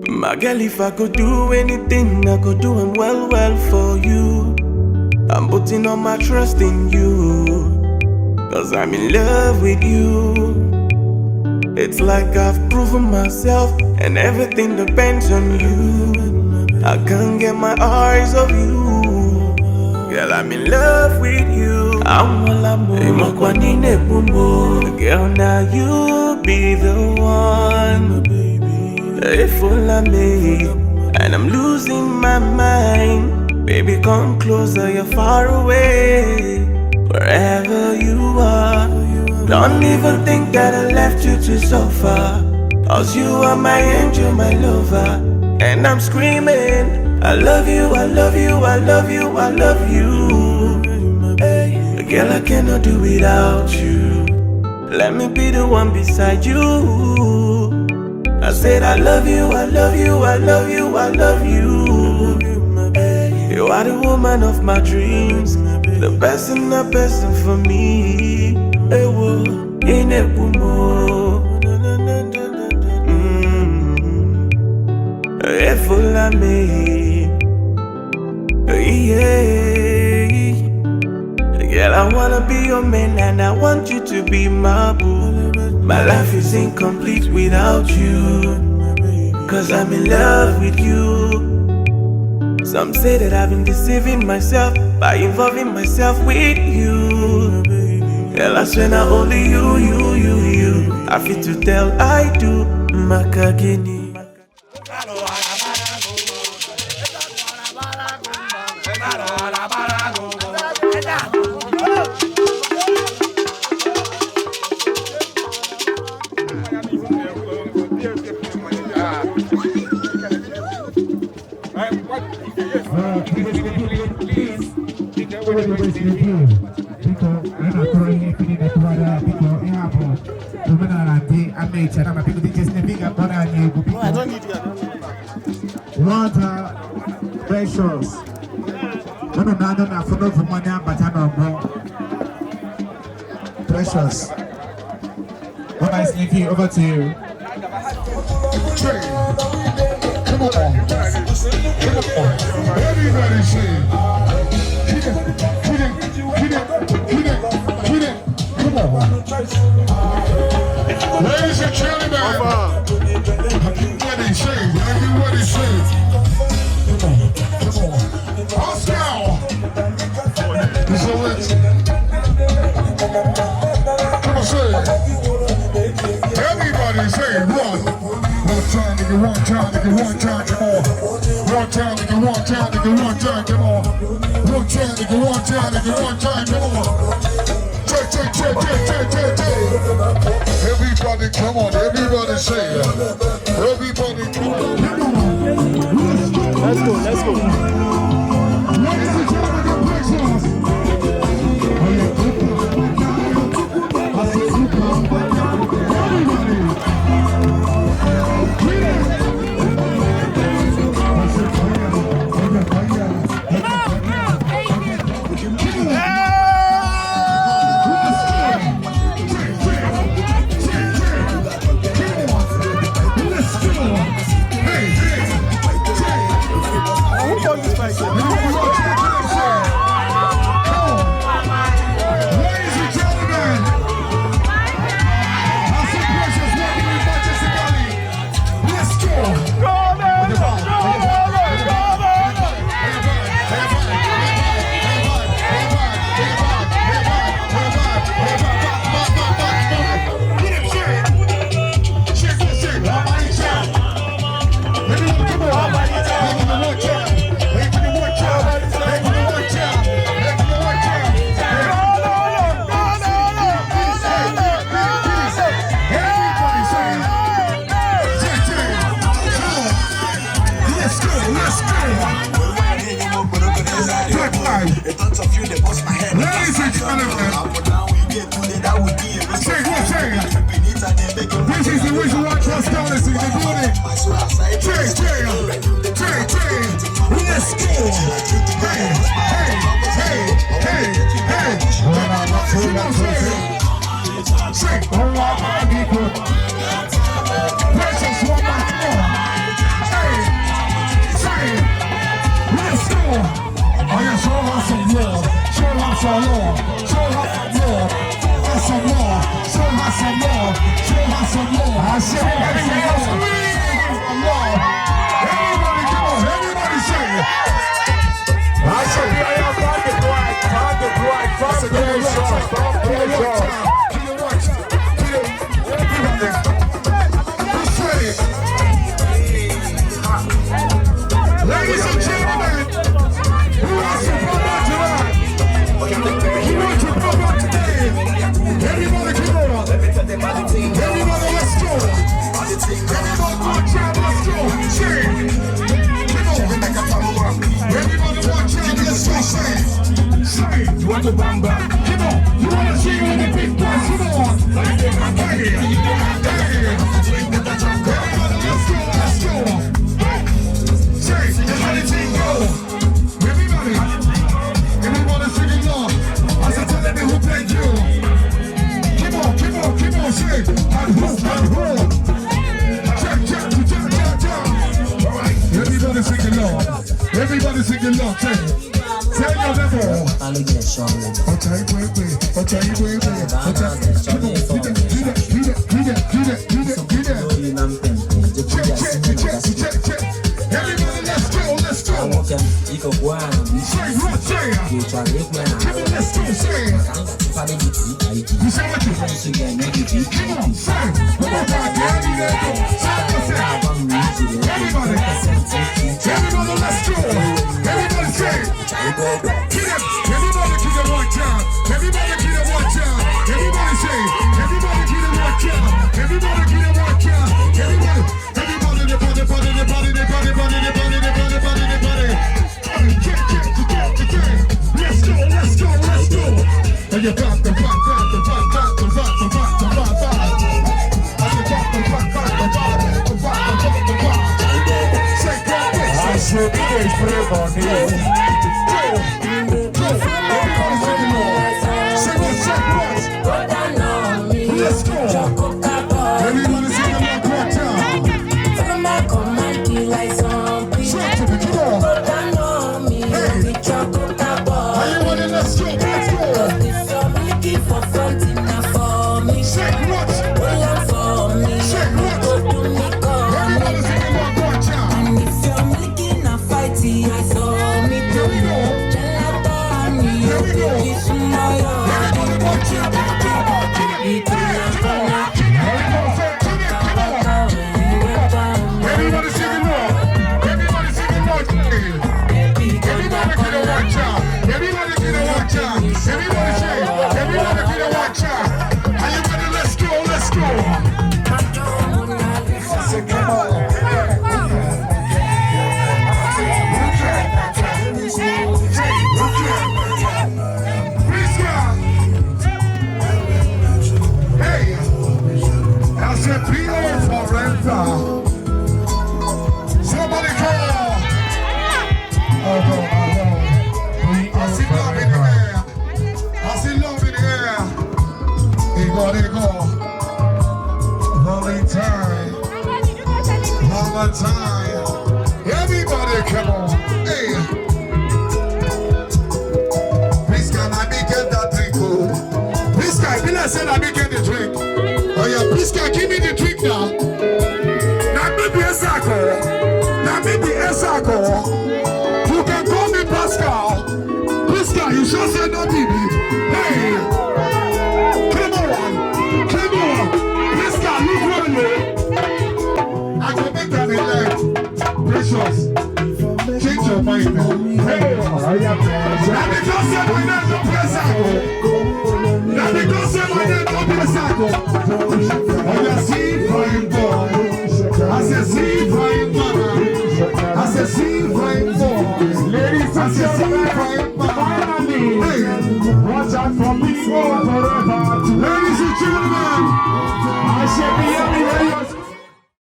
My girl, if I could do anything, I could do them well for you. I'm putting all my trust in you, 'cause I'm in love with you. It's like I've proven myself, and everything depends on you. I can't get my eyes off you. Girl, I'm in love with you. I'm all girl, now you be the one. If all I made, and I'm losing my mind. Baby, come closer, you're far away. Wherever you are, don't even think that I left you to suffer. 'Cause you are my angel, my lover. And I'm screaming, I love you, I love you, I love you, I love you. Hey, girl, I cannot do without you. Let me be the one beside you. I said I love you, I love you, I love you, I love you. Hey, you are the woman of my dreams, the person for me. Hey, whoa, in a if all I made, yeah. Girl, I wanna be your man and I want you to be my boo. My life is incomplete without you, 'cause I'm in love with you. Some say that I've been deceiving myself by involving myself with you. Girl, I swear not only you. I feel to tell I do, Makagini. Water, precious. No, for no money, but I know more. Precious. What nice Nicky, over to you. Come on. Everybody say. Hit it. Come on. Ladies and gentlemen. Everybody say. Come on. Oscar. So let's. Come on, say. Everybody say one. One time, nigga, one time, come on. One time, nigga, one time, come on. One time, nigga, one time, come on. Everybody, come on, everybody say that. Everybody, come on. Let's go. Ladies and gentlemen, precious. This is the reason why trust God is in the building. Let's go. Hey. some more. Show her some more. Some more. Show her some more. Show her some more. I said, everybody, come on. Everybody say it. I said, ladies and gentlemen, who wants to promote tonight? Who wants to promote today? Everybody come on. Everybody, let's go. Everybody, watch out, let's go. Say, come on. Everybody, watch out, let's go. Say, you want to bamba? Come on. You want to see you in the big place? Come on. Hey, everybody, let's go, let's go. Say, everything go. Everybody singing along. I said, tell me who played you. Keep on, say, and who. Everybody singing along. Everybody singing along. Say, tell your level. Everybody, let's go. Let's go, say. You say what you say? Come on, say. Everybody, let's go. Everybody say. Everybody keep it one time. Everybody keep it one time. Everybody say. Everybody keep it one time. Everybody keep it one time. Everybody, Let's go. And you got the rock. Let's go. Everybody sing the rock one time. Let's go. For front enough for me. Say what? Well, for me. Say what? Go to me, come. Everybody sing the rock one time. And if you're making a fight, I saw me do. Here we go. Here we go. Everybody watch out. Everybody singing more. Everybody singing more. Everybody get a watch out. Everybody get a watch out. Everybody say. Everybody get a watch out. Are you ready? Let's go. Let's go. Come on. Hey, I said Pino for rental. Somebody call. I see love in the air. I see love in the air. Igbo. Valentine. Everybody come on. Hey. Please can I make that drink? Please can I said I make the drink. Oh yeah, please can give me the drink now. Now maybe a circle. You can call me Pascal. Pascal, you sure said no baby. Hey. Come on. Pascal, look really. I can make that elect. Precious. Change your mind, man. Hey. Now because my name no Pascal.